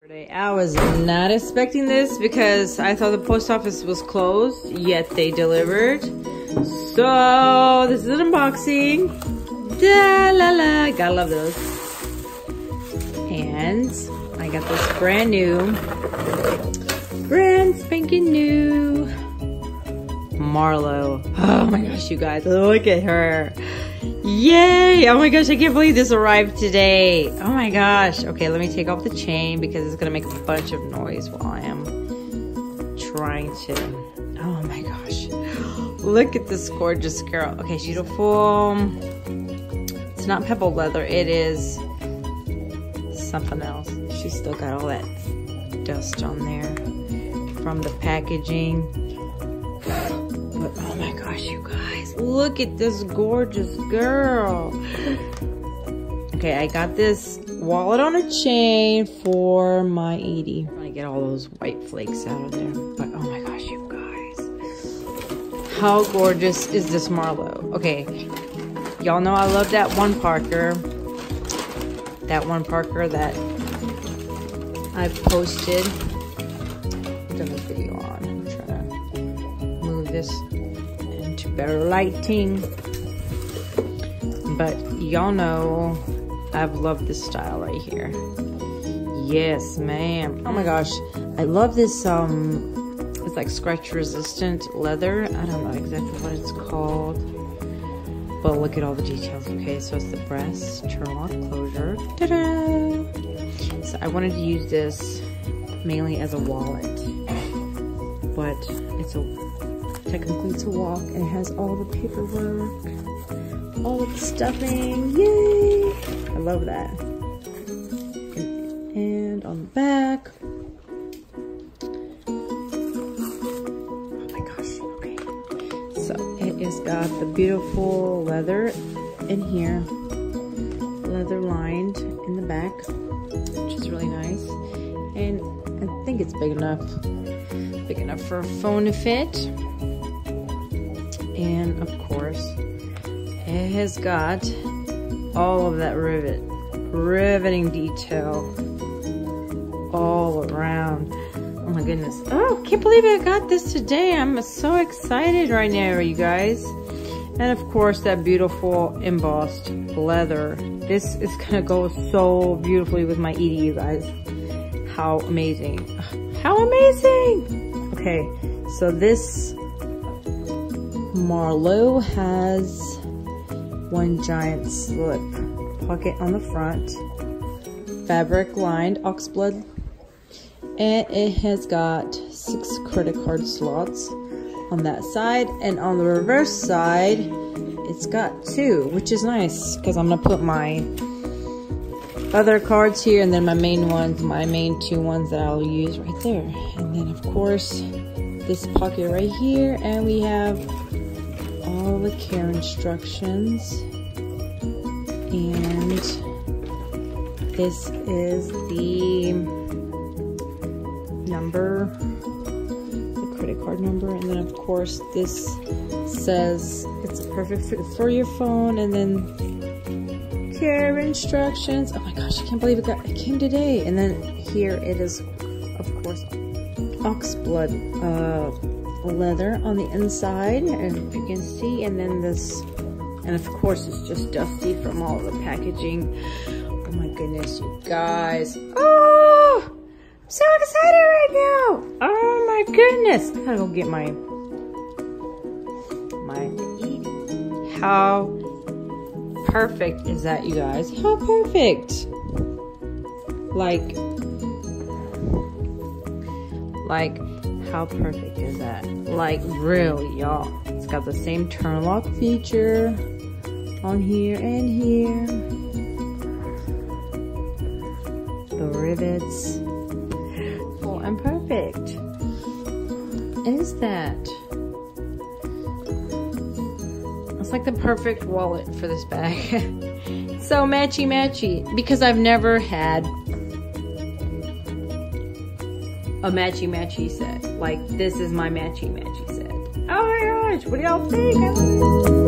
I was not expecting this because I thought the post office was closed, yet they delivered. So this is an unboxing. Da la la, gotta love those. And I got this brand spanking new Marlow. Oh my gosh, you guys, look at her. Yay! Oh my gosh, I can't believe this arrived today. Oh my gosh. Okay, let me take off the chain because it's gonna make a bunch of noise while I am trying to. Oh my gosh. Look at this gorgeous girl. Okay, she's beautiful. It's not pebble leather, it is something else. She's still got all that dust on there from the packaging. But oh my gosh, you guys, look at this gorgeous girl. Okay, I got this wallet on a chain for my Edie. I'm gonna get all those white flakes out of there. But oh my gosh, you guys, how gorgeous is this Marlow? Okay, y'all know I love that one Parker. That one Parker that I've posted. I've done a video on. I'm trying to move this into better lighting. But y'all know I've loved this style right here. Yes, ma'am. Oh my gosh, I love this. It's like scratch resistant leather. I don't know exactly what it's called, but look at all the details. Okay, so it's the breast turn-lock closure. Ta-da! So I wanted to use this mainly as a wallet, but technically it's a walk, and it has all the paperwork, all of the stuffing. Yay! I love that. And on the back. Oh my gosh, okay. So it has got the beautiful leather in here, leather lined in the back, which is really nice. And I think it's big enough for a phone to fit. And of course, it has got all of that riveting detail all around. Oh my goodness. Oh, can't believe I got this today. I'm so excited right now, you guys. And of course, that beautiful embossed leather. This is gonna go so beautifully with my Edie, you guys. How amazing. How amazing! Okay, so this Marlow has one giant slip pocket on the front, fabric lined oxblood, and it has got 6 credit card slots on that side, and on the reverse side it's got 2, which is nice because I'm gonna put my other cards here, and then my main 2 ones that I'll use right there. And then of course this pocket right here, and we have all the care instructions, and this is the number, the credit card number, and then of course this says it's a perfect fit for your phone, and then care instructions. Oh my gosh, I can't believe it came today. And then here it is, of course, oxblood leather on the inside, and you can see, and then this, and of course it's just dusty from all the packaging. Oh my goodness, you guys. Oh, I'm so excited right now. Oh my goodness. I gotta go get my how perfect is that, you guys? How perfect. Like how perfect is that? Like really, y'all. It's got the same turn lock feature on here and here. The rivets. Oh, and perfect. Is that? It's like the perfect wallet for this bag. So matchy because I've never had a matchy set. Like, this is my matchy set. Oh my gosh, what do y'all think? I love it.